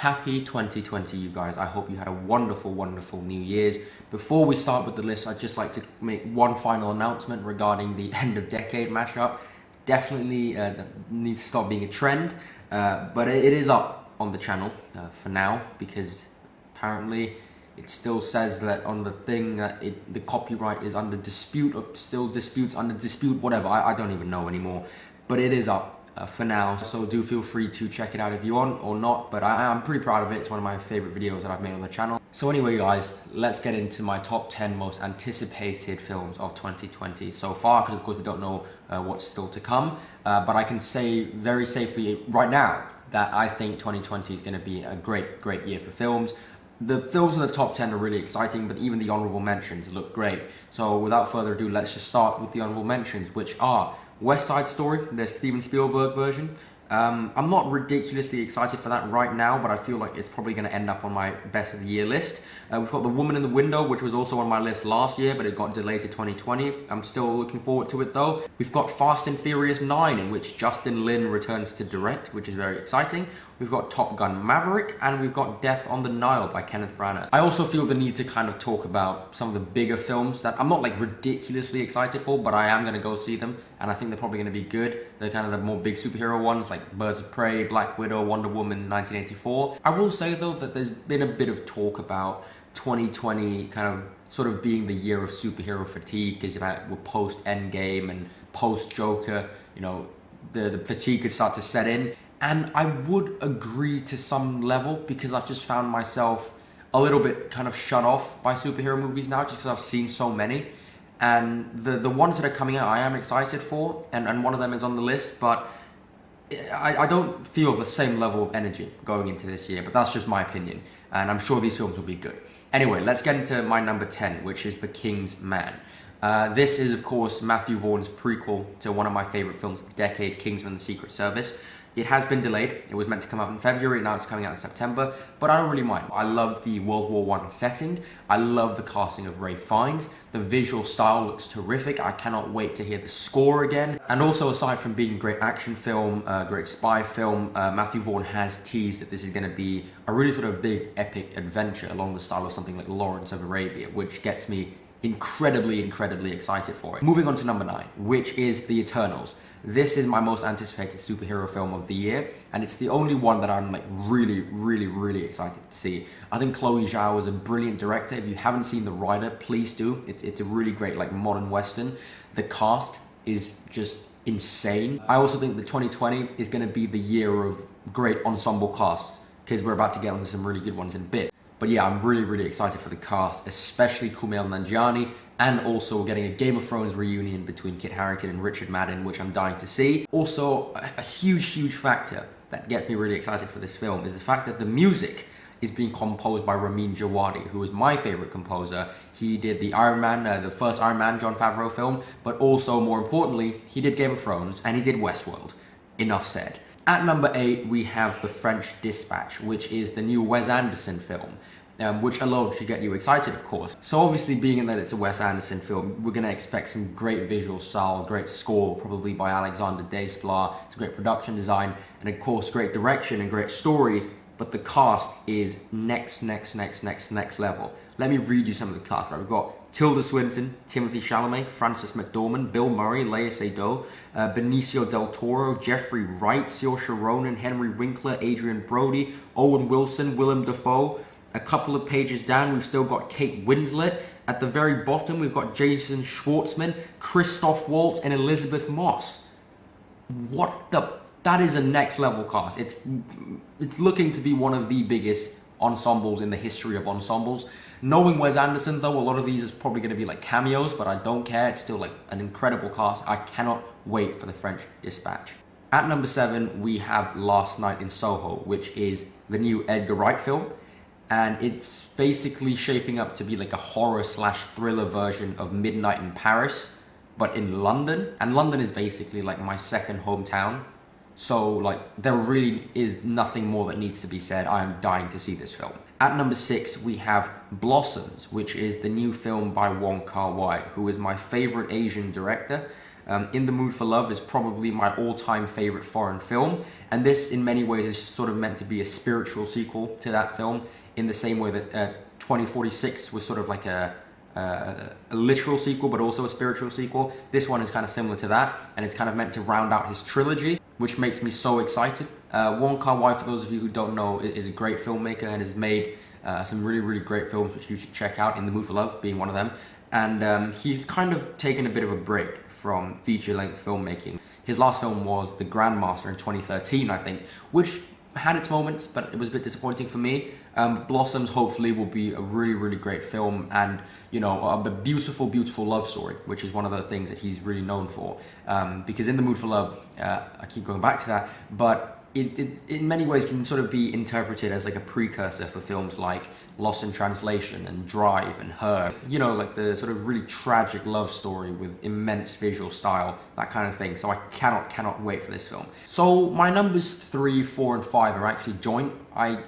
Happy 2020, you guys. I hope you had a wonderful, wonderful New Year's. Before we start with the list, I'd just like to make one final announcement regarding the end of decade mashup. Definitely needs to stop being a trend, but it is up on the channel for now, because apparently it still says that on the thing that the copyright is under dispute, or still disputes under dispute, whatever. I don't even know anymore, but it is up for now, so do feel free to check it out if you want or not, but I'm pretty proud of it. It's one of my favorite videos that I've made on the channel. So anyway, guys, let's get into my top 10 most anticipated films of 2020 so far, because of course we don't know what's still to come, but I can say very safely right now that I think 2020 is going to be a great year for films. The films in the top 10 are really exciting, but even the honorable mentions look great. So without further ado, let's just start with the honorable mentions, which are West Side Story, the Steven Spielberg version. I'm not ridiculously excited for that right now, but I feel like it's probably going to end up on my best of the year list. We've got The Woman in the Window, which was also on my list last year, but it got delayed to 2020. I'm still looking forward to it though. We've got Fast and Furious 9, in which Justin Lin returns to direct, which is very exciting. We've got Top Gun Maverick, and we've got Death on the Nile by Kenneth Branagh. I also feel the need to kind of talk about some of the bigger films that I'm not like ridiculously excited for, but I am going to go see them, and I think they're probably going to be good. They're kind of the more big superhero ones, like Birds of Prey, Black Widow, Wonder Woman 1984. I will say though that there's been a bit of talk about 2020 kind of sort of being the year of superhero fatigue, because we're post Endgame and post Joker, you know, the fatigue could start to set in. And I would agree to some level, because I've just found myself a little bit kind of shut off by superhero movies now, just because I've seen so many. And the ones that are coming out I am excited for, and one of them is on the list, but I don't feel the same level of energy going into this year, but that's just my opinion, and I'm sure these films will be good. Anyway, let's get into my number 10, which is The King's Man. This is, of course, Matthew Vaughn's prequel to one of my favorite films of the decade, Kingsman: The Secret Service. It has been delayed. It was meant to come out in February, now it's coming out in September, but I don't really mind. I love the World War I setting. I love the casting of Ralph Fiennes. The visual style looks terrific. I cannot wait to hear the score again. And also, aside from being a great action film, great spy film, Matthew Vaughn has teased that this is going to be a really sort of big epic adventure along the style of something like Lawrence of Arabia, which gets me incredibly excited for it. Moving on to number 9, which is The Eternals. This is my most anticipated superhero film of the year, and it's the only one that I'm like really excited to see. I think Chloe Zhao is a brilliant director. If you haven't seen The Rider, please do. It's a really great like modern western. The cast is just insane. I also think that 2020 is going to be the year of great ensemble casts, because we're about to get onto some really good ones in a bit. But yeah, I'm really excited for the cast, especially Kumail Nanjiani, and also getting a Game of Thrones reunion between Kit Harington and Richard Madden, which I'm dying to see. Also, a huge factor that gets me really excited for this film is the fact that the music is being composed by Ramin Djawadi, who is my favorite composer. He did the Iron Man, the first Iron Man, Jon Favreau film, but also, more importantly, he did Game of Thrones and he did Westworld. Enough said. At number 8, we have The French Dispatch, which is the new Wes Anderson film. Which alone should get you excited, of course. So obviously, being in that it's a Wes Anderson film, we're going to expect some great visual style, great score, probably by Alexander Desplat, some great production design, and of course great direction and great story, but the cast is next level. Let me read you some of the cast. Right, we've got Tilda Swinton, Timothy Chalamet, Frances McDormand, Bill Murray, Lea Seydoux, Benicio del Toro, Jeffrey Wright, Saoirse Ronan, Henry Winkler, Adrian Brody, Owen Wilson, Willem Dafoe. A couple of pages down, we've still got Kate Winslet. At the very bottom, we've got Jason Schwartzman, Christoph Waltz, and Elizabeth Moss. That is a next level cast. It's looking to be one of the biggest ensembles in the history of ensembles. Knowing Wes Anderson though, a lot of these is probably going to be like cameos, but I don't care. It's still like an incredible cast. I cannot wait for The French Dispatch. At number 7, we have Last Night in Soho, which is the new Edgar Wright film. And it's basically shaping up to be like a horror/thriller version of Midnight in Paris, but in London. And London is basically like my second hometown. So like there really is nothing more that needs to be said. I am dying to see this film. At number 6, we have Blossoms, which is the new film by Wong Kar-wai, who is my favorite Asian director. In the Mood for Love is probably my all-time favorite foreign film, and this in many ways is sort of meant to be a spiritual sequel to that film, in the same way that 2046 was sort of like a literal sequel but also a spiritual sequel. This one is kind of similar to that, and it's kind of meant to round out his trilogy, which makes me so excited. Wong Kar-wai, for those of you who don't know, is a great filmmaker and has made some really great films which you should check out, In the Mood for Love being one of them. And he's kind of taken a bit of a break from feature-length filmmaking. His last film was The Grandmaster in 2013, I think, which had its moments, but it was a bit disappointing for me. Blossoms hopefully will be a really great film, and you know, a beautiful love story, which is one of the things that he's really known for. Because In the Mood for Love, I keep going back to that, but it in many ways can sort of be interpreted as like a precursor for films like Lost in Translation and Drive and Her. You know, like the sort of really tragic love story with immense visual style, that kind of thing. So I cannot wait for this film. So my numbers 3, 4, and 5 are actually joint. I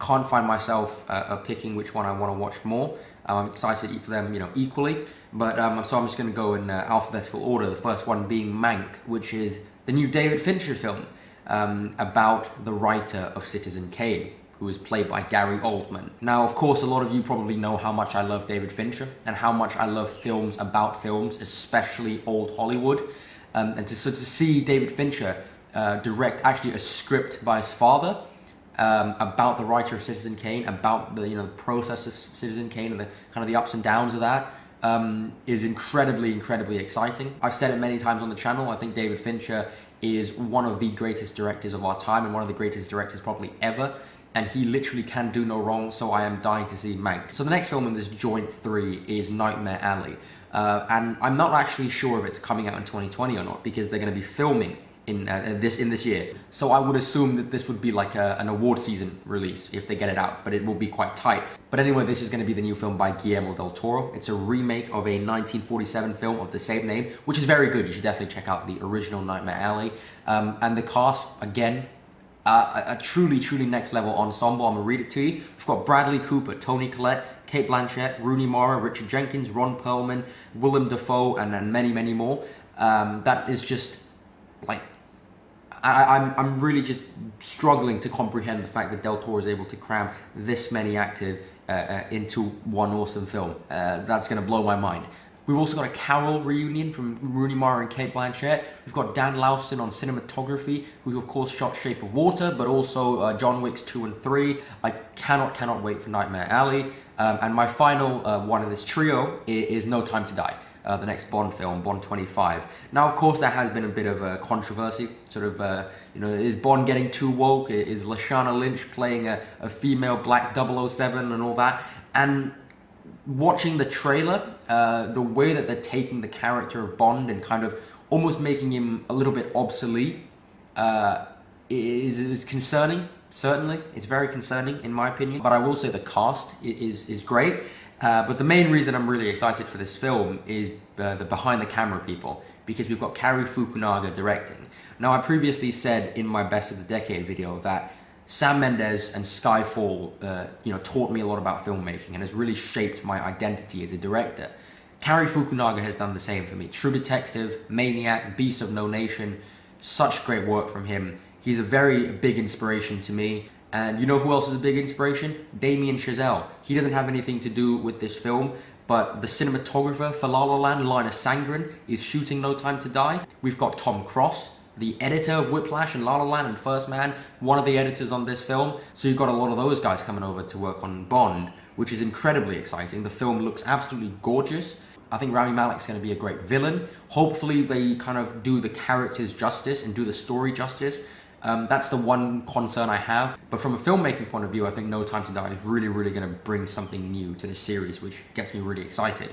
can't find myself picking which one I want to watch more. I'm excited for them, you know, equally. But so I'm just going to go in alphabetical order. The first one being Mank, which is the new David Fincher film about the writer of Citizen Kane, who is played by Gary Oldman. Now, of course, a lot of you probably know how much I love David Fincher and how much I love films about films, especially old Hollywood. And to see David Fincher direct actually a script by his father about the writer of Citizen Kane, about the the process of Citizen Kane and the kind of the ups and downs of that, is incredibly exciting. I've said it many times on the channel. I think David Fincher is one of the greatest directors of our time and one of the greatest directors probably ever. And he literally can do no wrong, so I am dying to see Mank. So the next film in this joint 3 is Nightmare Alley. And I'm not actually sure if it's coming out in 2020 or not, because they're going to be filming in this year. So I would assume that this would be like an award season release if they get it out, but it will be quite tight. But anyway, this is going to be the new film by Guillermo del Toro. It's a remake of a 1947 film of the same name, which is very good. You should definitely check out the original Nightmare Alley. And the cast, again, a truly next level ensemble. I'm gonna read it to you. We've got Bradley Cooper, Toni Collette, Cate Blanchett, Rooney Mara, Richard Jenkins, Ron Perlman, Willem Dafoe, and then many more. That is just like, I'm really just struggling to comprehend the fact that Del Toro is able to cram this many actors into one awesome film. That's gonna blow my mind. We've also got a Carol reunion from Rooney Mara and Cate Blanchett. We've got Dan Lawson on cinematography, who of course shot Shape of Water, but also John Wick's 2 and 3. I cannot wait for Nightmare Alley. And my final one in this trio is No Time to Die, the next Bond film, Bond 25. Now, of course, there has been a bit of a controversy, sort of, is Bond getting too woke? Is Lashana Lynch playing a female black 007 and all that? And watching the trailer, the way that they're taking the character of Bond and kind of almost making him a little bit obsolete is concerning. Certainly, it's very concerning in my opinion. But I will say the cast is great. But the main reason I'm really excited for this film is the behind the camera people, because we've got Cary Fukunaga directing. Now, I previously said in my Best of the Decade video that Sam Mendes and Skyfall, taught me a lot about filmmaking and has really shaped my identity as a director. Cary Fukunaga has done the same for me. True Detective, Maniac, Beasts of No Nation, such great work from him. He's a very big inspiration to me. And you know who else is a big inspiration? Damien Chazelle. He doesn't have anything to do with this film, but the cinematographer for La La Land, Linus Sangren, is shooting No Time to Die. We've got Tom Cross, the editor of Whiplash and La La Land and First Man, one of the editors on this film. So you've got a lot of those guys coming over to work on Bond, which is incredibly exciting. The film looks absolutely gorgeous. I think Rami Malek's going to be a great villain. Hopefully they kind of do the characters justice and do the story justice. That's the one concern I have. But from a filmmaking point of view, I think No Time to Die is really going to bring something new to the series, which gets me really excited.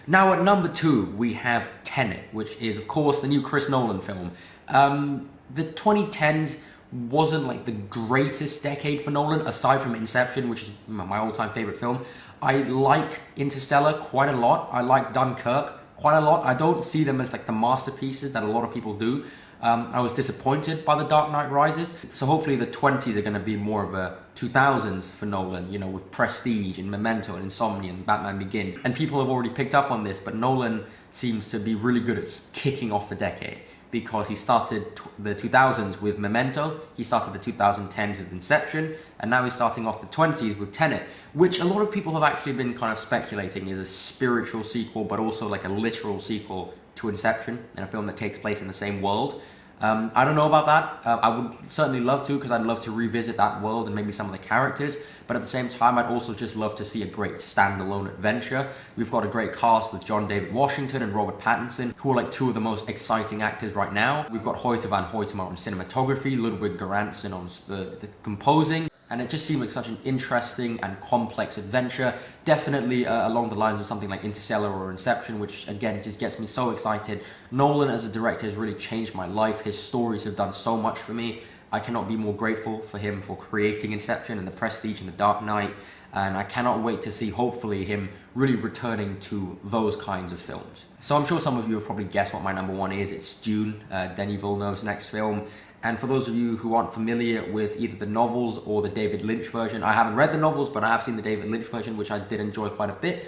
Now at number 2, we have Tenet, which is of course the new Chris Nolan film. The 2010s wasn't like the greatest decade for Nolan, aside from Inception, which is my all-time favorite film. I like Interstellar quite a lot. I like Dunkirk quite a lot. I don't see them as like the masterpieces that a lot of people do. I was disappointed by The Dark Knight Rises. So hopefully the 20s are going to be more of a 2000s for Nolan, you know, with Prestige and Memento and Insomnia and Batman Begins. And people have already picked up on this, but Nolan seems to be really good at kicking off the decade, because he started the 2000s with Memento, he started the 2010s with Inception, and now he's starting off the 20s with Tenet, which a lot of people have actually been kind of speculating is a spiritual sequel, but also like a literal sequel to Inception, and a film that takes place in the same world. I don't know about that. I would certainly love to, because I'd love to revisit that world and maybe some of the characters, but at the same time I'd also just love to see a great standalone adventure. We've got a great cast with John David Washington and Robert Pattinson, who are like two of the most exciting actors right now. We've got Hoyte van Hoytema on cinematography, Ludwig Göransson on the composing, and it just seemed like such an interesting and complex adventure. Definitely along the lines of something like Interstellar or Inception, which again just gets me so excited. Nolan as a director has really changed my life. His stories have done so much for me. I cannot be more grateful for him for creating Inception and The Prestige and The Dark Knight, and I cannot wait to see, hopefully, him really returning to those kinds of films. So I'm sure some of you have probably guessed what my number one is. It's Dune, Denis Villeneuve's next film. And for those of you who aren't familiar with either the novels or the David Lynch version, I haven't read the novels, but I have seen the David Lynch version, which I did enjoy quite a bit.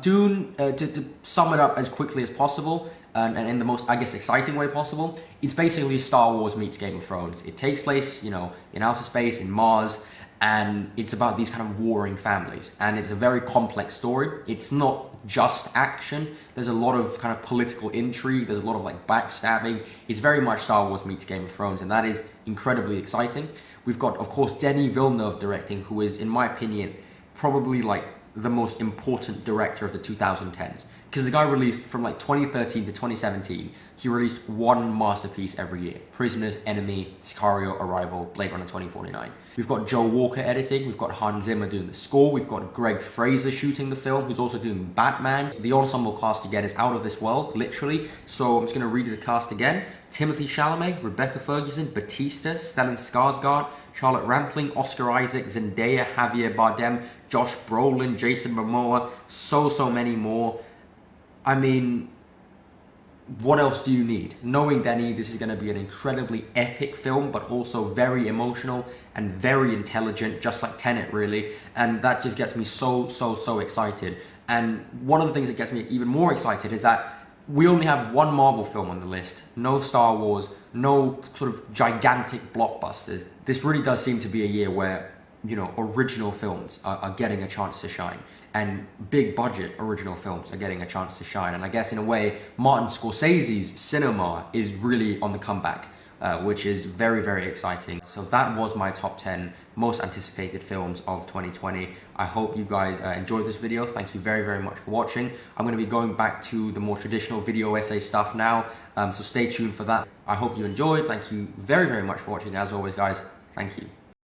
Dune, to sum it up as quickly as possible, and in the most, I guess, exciting way possible, it's basically Star Wars meets Game of Thrones. It takes place, you know, in outer space, in Mars, and it's about these kind of warring families. And it's a very complex story. It's not just action. There's a lot of kind of political intrigue. There's a lot of like backstabbing. It's very much Star Wars meets Game of Thrones, and that is incredibly exciting. We've got, of course, Denis Villeneuve directing, who is, in my opinion, probably like the most important director of the 2010s. Because the guy released from like 2013 to 2017, he released one masterpiece every year. Prisoners, Enemy, Sicario, Arrival, Blade Runner 2049. We've got Joe Walker editing, we've got Hans Zimmer doing the score, we've got Greg Fraser shooting the film, who's also doing Batman. The ensemble cast again is out of this world, literally. So I'm just gonna read the cast again. Timothée Chalamet, Rebecca Ferguson, Batista, Stellan Skarsgård, Charlotte Rampling, Oscar Isaac, Zendaya, Javier Bardem, Josh Brolin, Jason Momoa, so many more. I mean, what else do you need? Knowing Denis, this is going to be an incredibly epic film, but also very emotional and very intelligent, just like Tenet, really. And that just gets me so excited. And one of the things that gets me even more excited is that we only have one Marvel film on the list, no Star Wars, no sort of gigantic blockbusters. This really does seem to be a year where, you know, original films are getting a chance to shine, and big budget original films are getting a chance to shine. And I guess in a way, Martin Scorsese's cinema is really on the comeback, which is very exciting. So that was my top 10 most anticipated films of 2020. I hope you guys enjoyed this video. Thank you very much for watching. I'm going to be going back to the more traditional video essay stuff now, so stay tuned for that. I hope you enjoyed. Thank you very much for watching. As always, guys, thank you.